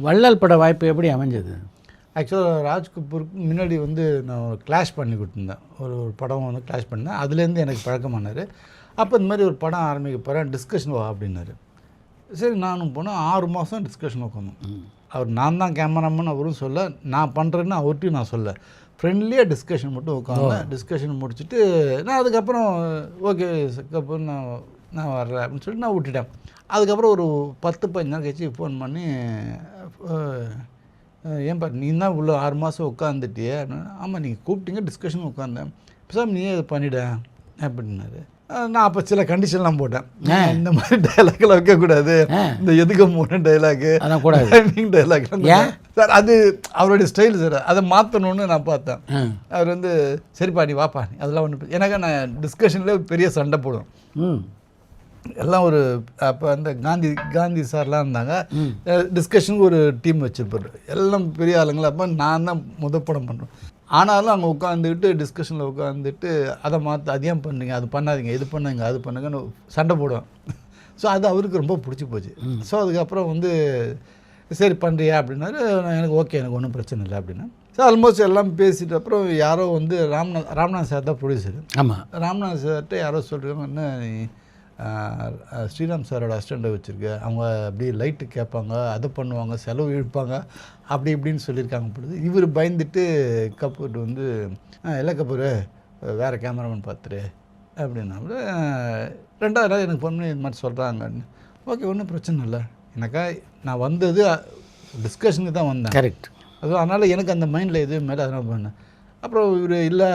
வள்ளல் பட வாய்ப்பு எப்படி அமைஞ்சது? ஆக்சுவலாக ராஜ் கபூருக்கு முன்னாடி வந்து நான் கிளாஷ் பண்ணி கொடுத்துருந்தேன். ஒரு படம் வந்து கிளாஷ் பண்ணேன். அதுலேருந்து எனக்கு பழக்கமானார். அப்போ இந்த மாதிரி ஒரு படம் ஆரம்பிக்க போகிறேன், டிஸ்கஷன் வா அப்படின்னாரு. சரி நானும் போனேன். 6 மாதம் டிஸ்கஷன் உட்காந்தோம். அவர் நான் தான் கேமராமேன் அவரும் சொல்ல, நான் பண்ணுறேன்னு அவர்கிட்டையும் நான் சொல்ல, ஃப்ரெண்ட்லியாக டிஸ்கஷன் மட்டும் உட்காந்தேன். டிஸ்கஷன் முடிச்சுட்டு நான் அதுக்கப்புறம் ஓகே கபூர் நான் வர்றேன் அப்படின்னு சொல்லிட்டு நான் விட்டுட்டேன். அதுக்கப்புறம் ஒரு 10-15 நாள் கழிச்சு ஃபோன் பண்ணி, ஏன்பா நீ தான் இவ்வளோ 6 மாதம் உட்காந்துட்டியே அப்படின்னா, ஆமாம் நீங்கள் கூப்பிட்டீங்க டிஸ்கஷன் உட்காந்தேன், பேசாமல் நீயே இதை பண்ணிவிட அப்படின்னாரு. நான் அப்போ சில கண்டிஷன்லாம் போட்டேன். இந்த மாதிரி டைலாக்லாம் வைக்கக்கூடாது, இந்த எதுக்கு 3 டைலாகு டைமிங் டைலாக்லாம் சார், அது அவருடைய ஸ்டைல் சார். அதை மாற்றணுன்னு நான் பார்த்தேன். அவர் வந்து சரிப்பா நீ வாப்பா நீ அதெல்லாம் ஒன்று, எனக்கு நான் டிஸ்கஷனில் பெரிய சண்டை போடுவேன். எல்லாம் ஒரு அப்போ அந்த காந்தி சார்லாம் இருந்தாங்க. டிஸ்கஷனுக்கு ஒரு டீம் வச்சுருப்பார், எல்லாம் பெரிய ஆளுங்களா. அப்போ நான் தான் படம் பண்ணுறேன். ஆனாலும் அங்கே உட்காந்துக்கிட்டு டிஸ்கஷனில் உட்காந்துட்டு அதை மாற்ற அது ஏன் பண்ணுங்க, அது பண்ணாதீங்க, இது பண்ணுங்க, அது பண்ணுங்கன்னு சண்டை போடுவேன். ஸோ அது அவருக்கு ரொம்ப பிடிச்சி போச்சு. ஸோ அதுக்கப்புறம் வந்து சரி பண்ணுறியா அப்படின்னாரு. எனக்கு ஓகே, எனக்கு ஒன்றும் பிரச்சனை இல்லை அப்படின்னா. ஸோ ஆல்மோஸ்ட் எல்லாம் பேசிட்டு அப்புறம் யாரோ வந்து ராம்நாத் சார் தான் ப்ரொடியூசர். ஆமாம், ராம்நாத் சார்கிட்ட யாரோ சொல்கிறாங்க, என்ன நீ ஸ்ரீராம் சாரோட அசிஸ்டண்ட்டை வச்சுருக்க, அவங்க அப்படியே லைட்டு கேட்பாங்க, அதை பண்ணுவாங்க, செலவு இழுப்பாங்க, அப்படி இப்படின்னு சொல்லியிருக்காங்க பொழுது இவர் பயந்துட்டு கபூர் வந்து இல்லை கபூர் வேறு கேமராமேன் பார்த்துரு அப்படின்னால 2வது நாள் எனக்கு ஃபோன் பண்ணி இது மாதிரி சொல்கிறாங்கன்னு. ஓகே ஒன்றும் பிரச்சனை இல்லை, எனக்கா நான் வந்தது டிஸ்கஷனுக்கு தான் வந்தேன். கரெக்ட். அதுவும் அதனால் எனக்கு அந்த மைண்டில் எதுவும் மேலே அதனால் பண்ணேன். அப்புறம் இவர் இல்லை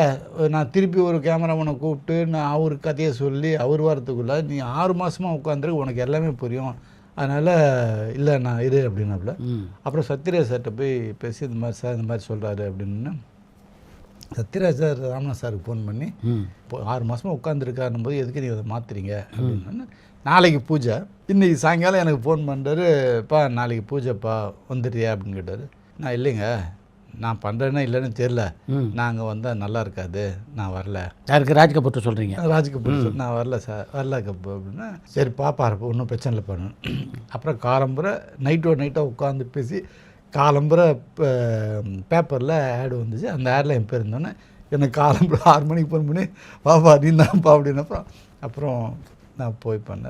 நான் திருப்பி ஒரு கேமராமேனை கூப்பிட்டு நான் அவர் கதையை சொல்லி அவர் வரத்துக்குள்ளே நீ 6 மாதமாக உட்காந்துருக்கு, உனக்கு எல்லாமே புரியும், அதனால் இல்லை நான் இரு அப்படின்னாப்புல. அப்புறம் சத்யராஜ் சார்கிட்ட போய் பேசி இந்த மாதிரி சார் இந்த மாதிரி சொல்கிறாரு அப்படின்னு. சத்யராஜ் சார் ராம்நாத் சாருக்கு ஃபோன் பண்ணி, இப்போ 6 மாதமாக உட்காந்துருக்காருன்னும் போது எதுக்கு நீங்கள் அதை மாற்றுறீங்க அப்படின்னு. நாளைக்கு பூஜை, இன்றைக்கி சாயங்காலம் எனக்கு ஃபோன் பண்ணுறாரு, பா நாளைக்கு பூஜைப்பா வந்துடுறியா அப்படின்னு கேட்டார். நான் இல்லைங்க, நான் பண்ணுறேன்னா இல்லைன்னு தெரில, நாங்கள் வந்தால் நல்லா இருக்காது, நான் வரல. யாருக்கு? ராஜ் கபூர் சொல்கிறீங்க? ராஜ் கபூர் நான் வரல சார், வரல கபூர் அப்படின்னா சரி பாப்பா இருப்போம், ஒன்றும் பிரச்சனை இல்லை பண்ணு. அப்புறம் காலம்புரை நைட்டாக உட்காந்து பேசி காலம்புரை பேப்பரில் ஆடு வந்துச்சு. அந்த ஆடில் என் பேர் இருந்தோன்னே எனக்கு காலம்புரை 6 மணிக்கு ஃபோன் பண்ணி பாப்பா நீ தான்ப்பா அப்படின்னப்போ அப்புறம் நான் போய் பண்ணேன்.